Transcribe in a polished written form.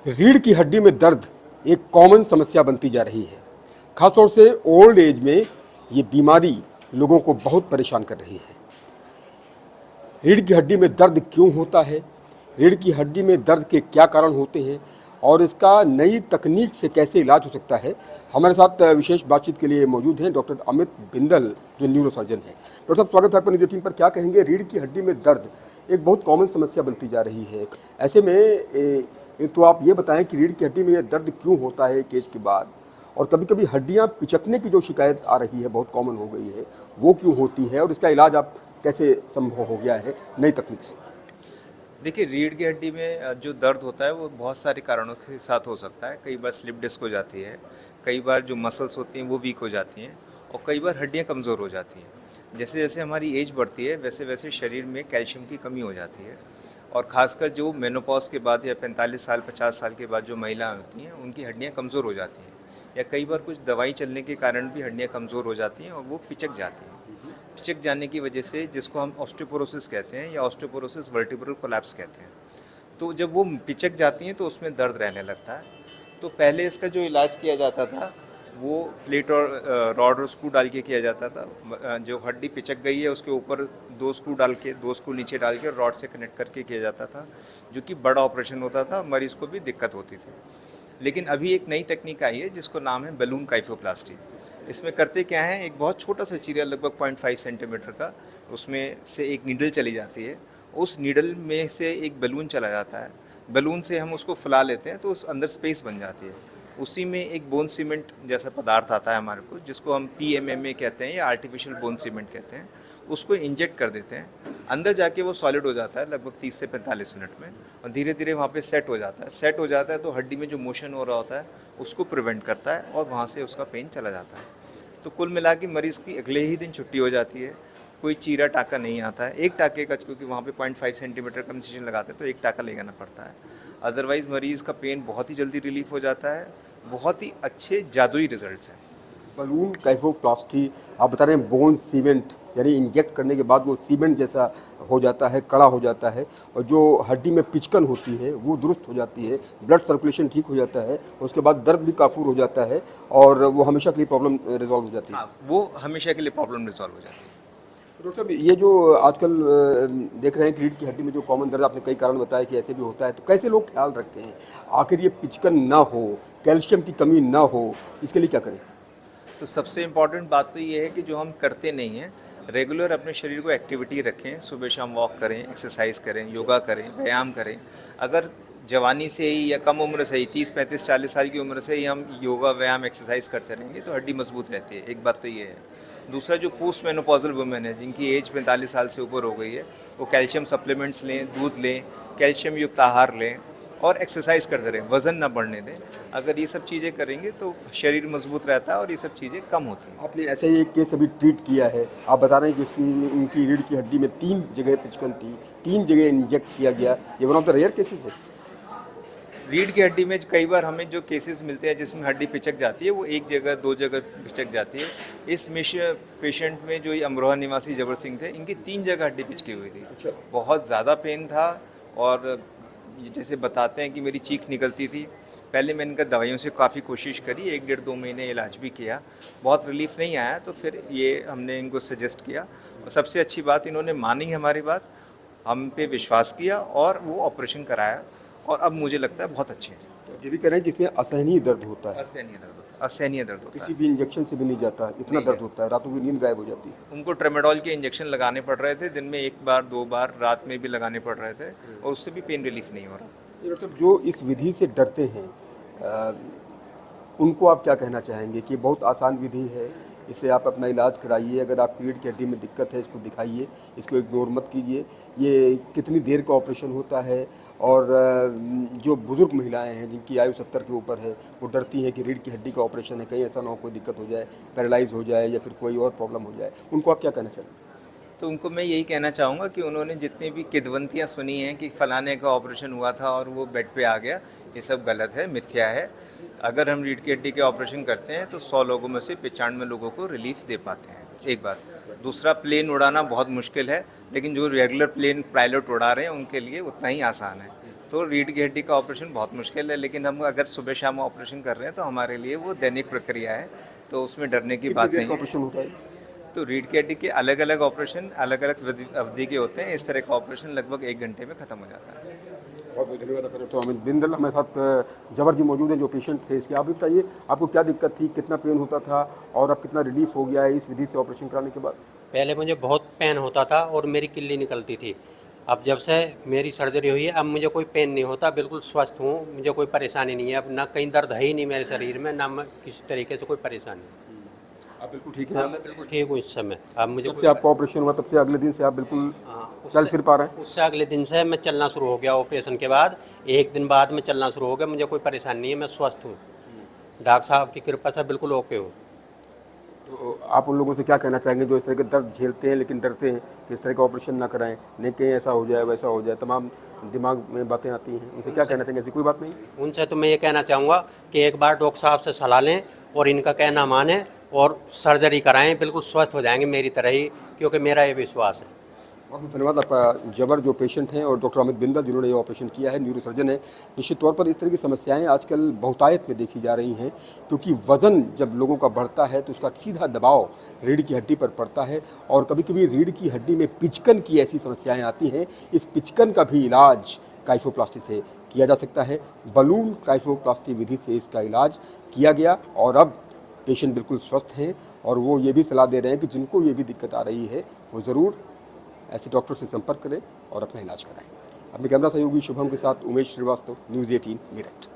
रीढ़ की हड्डी में दर्द एक कॉमन समस्या बनती जा रही है। खासतौर से ओल्ड एज में ये बीमारी लोगों को बहुत परेशान कर रही है। रीढ़ की हड्डी में दर्द क्यों होता है, रीढ़ की हड्डी में दर्द के क्या कारण होते हैं और इसका नई तकनीक से कैसे इलाज हो सकता है, हमारे साथ विशेष बातचीत के लिए मौजूद हैं डॉक्टर अमित बिंदल, जो न्यूरोसर्जन हैं। डॉक्टर साहब, स्वागत है आपका न्यूज़ 18 पर। क्या कहेंगे, रीढ़ की हड्डी में दर्द एक बहुत कॉमन समस्या बनती जा रही है। ऐसे में एक तो आप ये बताएं कि रीढ़ की हड्डी में ये दर्द क्यों होता है एक एज के बाद, और कभी कभी हड्डियां पिचकने की जो शिकायत आ रही है, बहुत कॉमन हो गई है, वो क्यों होती है और इसका इलाज आप कैसे संभव हो गया है नई तकनीक से। देखिए, रीढ़ की हड्डी में जो दर्द होता है वो बहुत सारे कारणों के साथ हो सकता है। कई बार स्लिप डिस्क हो जाती है, कई बार जो मसल्स होती हैं वो वीक हो जाती हैं, और कई बार हड्डियां कमज़ोर हो जाती हैं। जैसे जैसे हमारी एज बढ़ती है वैसे वैसे शरीर में कैल्शियम की कमी हो जाती है, और ख़ासकर जो मेनोपॉज के बाद या 45 साल 50 साल के बाद जो महिलाएं होती हैं उनकी हड्डियाँ कमज़ोर हो जाती हैं, या कई बार कुछ दवाई चलने के कारण भी हड्डियाँ कमज़ोर हो जाती हैं और वो पिचक जाती हैं। पिचक जाने की वजह से, जिसको हम ऑस्टियोपोरोसिस कहते हैं या ऑस्टियोपोरोसिस वर्टिब्रल कोलैप्स कहते हैं, तो जब वो पिचक जाती हैं तो उसमें दर्द रहने लगता है। तो पहले इसका जो इलाज किया जाता था वो प्लेट और रॉड और स्क्रू डाल के किया जाता था। जो हड्डी पिचक गई है उसके ऊपर दो स्क्रू नीचे डाल के रॉड से कनेक्ट करके किया जाता था, जो कि बड़ा ऑपरेशन होता था, मरीज़ को भी दिक्कत होती थी। लेकिन अभी एक नई तकनीक आई है जिसको नाम है बलून काइफोप्लास्टी। इसमें करते क्या है, एक बहुत छोटा सा चीरा लगभग 0.5 सेंटीमीटर का, उसमें से एक नीडल चली जाती है। उस नीडल में से एक बलून चला जाता है। बलून से हम उसको फुला लेते हैं तो उस अंदर स्पेस बन जाती है। उसी में एक बोन सीमेंट जैसा पदार्थ आता है हमारे को, जिसको हम PMMA कहते हैं या आर्टिफिशियल बोन सीमेंट कहते हैं। उसको इंजेक्ट कर देते हैं, अंदर जाके वो सॉलिड हो जाता है लगभग 30 से 45 मिनट में, और धीरे धीरे वहाँ पे सेट हो जाता है। सेट हो जाता है तो हड्डी में जो मोशन हो रहा होता है उसको प्रिवेंट करता है और वहाँ से उसका पेन चला जाता है। तो कुल मिला के मरीज़ की अगले ही दिन छुट्टी हो जाती है। कोई चीरा टाका नहीं आता है। एक टाके का, क्योंकि वहाँ पे 0.5 सेंटीमीटर का इंसिजन लगाते हैं तो एक टाका लगाना पड़ता है। अदरवाइज़ मरीज़ का पेन बहुत ही जल्दी रिलीफ हो जाता है। बहुत ही अच्छे जादुई रिजल्ट्स हैं। बलून काइफोप्लास्टी, आप बता रहे हैं बोन सीमेंट, यानी इंजेक्ट करने के बाद वो सीमेंट जैसा हो जाता है, कड़ा हो जाता है, और जो हड्डी में पिचकन होती है वो दुरुस्त हो जाती है, ब्लड सर्कुलेशन ठीक हो जाता है, उसके बाद दर्द भी काफूर हो जाता है और वो हमेशा के लिए प्रॉब्लम रिजॉल्व हो जाती है। हाँ, वो हमेशा के लिए प्रॉब्लम रिजॉल्व हो जाती है। डॉक्टर साहब, ये जो आजकल देख रहे हैं कि रीढ़ की हड्डी में जो कॉमन दर्द, आपने कई कारण बताया कि ऐसे भी होता है, तो कैसे लोग ख्याल रखते हैं आखिर ये पिचकन ना हो, कैल्शियम की कमी ना हो, इसके लिए क्या करें। तो सबसे इम्पॉर्टेंट बात तो ये है कि जो हम करते नहीं हैं, रेगुलर अपने शरीर को एक्टिविटी रखें। सुबह शाम वॉक करें, एक्सरसाइज करें, योगा करें, व्यायाम करें। अगर जवानी से ही या कम उम्र से ही 30 35 40 साल की उम्र से ही हम योगा व्यायाम एक्सरसाइज करते रहेंगे तो हड्डी मजबूत रहती है। एक बात तो ये है। दूसरा, जो पोस्ट मेनोपॉजल वुमेन है जिनकी एज 45 साल से ऊपर हो गई है, वो कैल्शियम सप्लीमेंट्स लें, दूध लें, कैल्शियम युक्त आहार लें और एक्सरसाइज करते रहें, वज़न ना बढ़ने दें। अगर ये सब चीज़ें करेंगे तो शरीर मजबूत रहता है और ये सब चीज़ें कम होती हैं। आपने ऐसा ही एक केस अभी ट्रीट किया है, आप बता रहे हैं कि उनकी रीढ़ की हड्डी में 3 जगह पिचकन थी, 3 जगह इंजेक्ट किया गया। ये one of the rare cases है। रीढ़ की हड्डी में कई बार हमें जो केसेस मिलते हैं जिसमें हड्डी पिचक जाती है वो एक जगह 2 जगह पिचक जाती है। इस पेशेंट में जो ये अमरोहा निवासी जबर सिंह थे, इनकी 3 जगह हड्डी पिचकी हुई थी। अच्छा। बहुत ज़्यादा पेन था, और ये जैसे बताते हैं कि मेरी चीख निकलती थी। पहले मैंने इनका दवाइयों से काफ़ी कोशिश करी, 1 डेढ़ 2 महीने इलाज भी किया, बहुत रिलीफ नहीं आया, तो फिर ये हमने इनको सजेस्ट किया। और सबसे अच्छी बात, इन्होंने मानी हमारी बात, हम पे विश्वास किया और वो ऑपरेशन कराया, और अब मुझे लगता है बहुत अच्छे हैं। तो ये भी कह रहे हैं कि इसमें असहनीय दर्द होता है, असहनीय दर्द होता है, असहनीय दर्द होता किसी है। भी इंजेक्शन से भी नहीं जाता, इतना दर्द होता है, रातों की नींद गायब हो जाती है। उनको ट्रेमाडोल के इंजेक्शन लगाने पड़ रहे थे, दिन में 1 बार 2 बार, रात में भी लगाने पड़ रहे थे, और उससे भी पेन रिलीफ नहीं हो रहा। ये मतलब जो इस विधि से डरते हैं, अ, उनको आप क्या कहना चाहेंगे कि बहुत आसान विधि है, इससे आप अपना इलाज कराइए। अगर आपकी रीढ़ की हड्डी में दिक्कत है, इसको दिखाइए, इसको इग्नोर मत कीजिए। ये कितनी देर का ऑपरेशन होता है, और जो बुज़ुर्ग महिलाएं हैं जिनकी आयु 70 के ऊपर है, वो डरती हैं कि रीढ़ की हड्डी का ऑपरेशन है, कहीं ऐसा ना हो कोई दिक्कत हो जाए, पैरालाइज हो जाए या फिर कोई और प्रॉब्लम हो जाए, उनको आप क्या कहना चाहेंगे। तो उनको मैं यही कहना चाहूँगा कि उन्होंने जितनी भी किद्वंतियाँ सुनी हैं कि फ़लाने का ऑपरेशन हुआ था और वो बेड पे आ गया, ये सब गलत है, मिथ्या है। अगर हम रीढ़ की हड्डी के ऑपरेशन करते हैं तो 100 लोगों में से 95 लोगों को रिलीफ दे पाते हैं। एक बात। दूसरा, प्लेन उड़ाना बहुत मुश्किल है, लेकिन जो रेगुलर प्लेन पायलट उड़ा रहे हैं उनके लिए उतना ही आसान है। तो रीढ़ की हड्डी का ऑपरेशन बहुत मुश्किल है, लेकिन हम अगर सुबह शाम ऑपरेशन कर रहे हैं तो हमारे लिए वो दैनिक प्रक्रिया है, तो उसमें डरने की कितनी बात देर नहीं का है। ऑपरेशन होता है? तो रीढ़ की हड्डी के अलग अलग ऑपरेशन अलग अलग अवधि के होते हैं। इस तरह का ऑपरेशन लगभग 1 घंटे में ख़त्म हो जाता है। बहुत बहुत धन्यवाद डॉक्टर अमित बिंदल हमारे साथ जबर जी मौजूद हैं जो पेशेंट थे इसके। आप भी बताइए आपको क्या दिक्कत थी, कितना पेन होता था और अब कितना रिलीफ हो गया है इस विधि से ऑपरेशन कराने के बाद? पहले मुझे बहुत पेन होता था और मेरी किल्ली निकलती थी। अब जब से मेरी सर्जरी हुई है अब मुझे कोई पेन नहीं होता, बिल्कुल स्वस्थ हूँ, मुझे कोई परेशानी नहीं है। अब ना कहीं दर्द है ही नहीं मेरे शरीर में, ना मैं किसी तरीके से कोई परेशानी। आप बिल्कुल ठीक हाँ, हैं? मैं बिल्कुल ठीक हूँ इस समय। अब मुझे जब से आपका ऑपरेशन हुआ तब से अगले दिन से आप बिल्कुल चल फिर पा रहे हैं? उससे अगले दिन से मैं चलना शुरू हो गया। ऑपरेशन के बाद 1 दिन बाद में चलना शुरू हो गया। मुझे कोई परेशानी नहीं है, मैं स्वस्थ हूँ। डॉक्टर साहब की कृपा से बिल्कुल ओके हूँ। तो आप उन लोगों से क्या कहना चाहेंगे जो इस तरह के दर्द झेलते हैं लेकिन डरते हैं कि इस तरह का ऑपरेशन ना कराएं, नहीं कहीं ऐसा हो जाए वैसा हो जाए, तमाम दिमाग में बातें आती हैं, उनसे क्या कहना चाहेंगे? ऐसी कोई बात नहीं? उनसे तो मैं ये कहना चाहूँगा कि एक बार डॉक्टर साहब से सलाह लें और इनका कहना मानें और सर्जरी कराएं, बिल्कुल स्वस्थ हो जाएंगे मेरी तरह ही, क्योंकि मेरा ये विश्वास है। बहुत बहुत धन्यवाद आपका जबर जो पेशेंट हैं और डॉक्टर अमित बिंदल जिन्होंने ये ऑपरेशन किया है, न्यूरोसर्जन है। निश्चित तौर पर इस तरह की समस्याएं आजकल बहुतायत में देखी जा रही हैं क्योंकि वज़न जब लोगों का बढ़ता है तो उसका सीधा दबाव रीढ़ की हड्डी पर पड़ता है और कभी कभी रीढ़ की हड्डी में पिचकन की ऐसी समस्याएं आती हैं। इस पिचकन का भी इलाज काइफोप्लास्टी से किया जा सकता है। बलून काइफोप्लास्टी विधि से इसका इलाज किया गया और अब पेशेंट बिल्कुल स्वस्थ हैं और वो ये भी सलाह दे रहे हैं कि जिनको ये भी दिक्कत आ रही है वो ज़रूर ऐसे डॉक्टर से संपर्क करें और अपना इलाज कराएं। अपने कैमरा सहयोगी शुभम के साथ उमेश श्रीवास्तव, न्यूज़ 18 मेरठ।